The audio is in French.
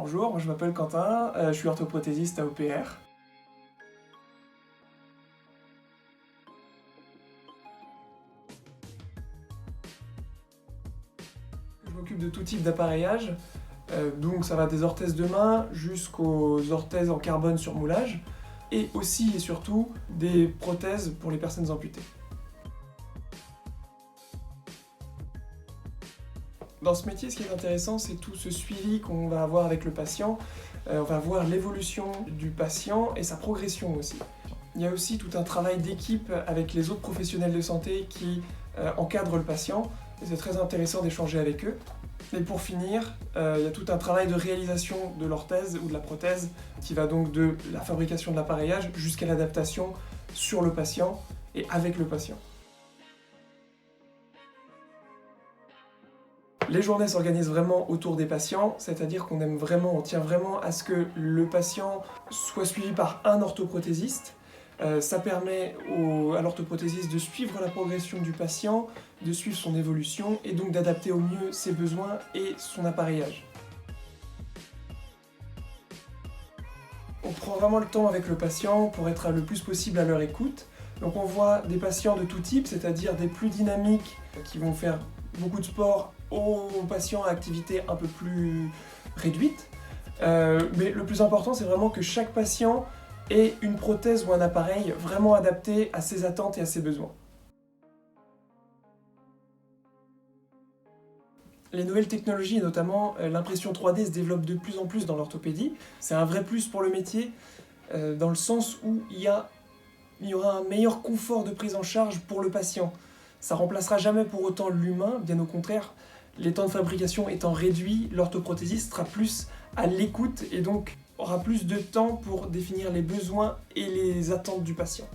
Bonjour, moi je m'appelle Quentin, je suis orthoprothésiste à OPR. Je m'occupe de tout type d'appareillage, donc ça va des orthèses de main jusqu'aux orthèses en carbone sur moulage, et aussi et surtout des prothèses pour les personnes amputées. Dans ce métier, ce qui est intéressant, c'est tout ce suivi qu'on va avoir avec le patient. On va voir l'évolution du patient et sa progression aussi. Il y a aussi tout un travail d'équipe avec les autres professionnels de santé qui encadrent le patient. Et c'est très intéressant d'échanger avec eux. Et pour finir, il y a tout un travail de réalisation de l'orthèse ou de la prothèse qui va donc de la fabrication de l'appareillage jusqu'à l'adaptation sur le patient et avec le patient. Les journées s'organisent vraiment autour des patients, c'est-à-dire on tient vraiment à ce que le patient soit suivi par un orthoprothésiste. Ça permet à l'orthoprothésiste de suivre la progression du patient, de suivre son évolution et donc d'adapter au mieux ses besoins et son appareillage. On prend vraiment le temps avec le patient pour être le plus possible à leur écoute. Donc on voit des patients de tout type, c'est-à-dire des plus dynamiques qui vont faire beaucoup de sport aux patients à activité un peu plus réduite. Mais le plus important, c'est vraiment que chaque patient ait une prothèse ou un appareil vraiment adapté à ses attentes et à ses besoins. Les nouvelles technologies, et notamment l'impression 3D, se développent de plus en plus dans l'orthopédie. C'est un vrai plus pour le métier, dans le sens où il y aura un meilleur confort de prise en charge pour le patient. Ça remplacera jamais pour autant l'humain, bien au contraire. Les temps de fabrication étant réduits, l'orthoprothésiste sera plus à l'écoute et donc aura plus de temps pour définir les besoins et les attentes du patient.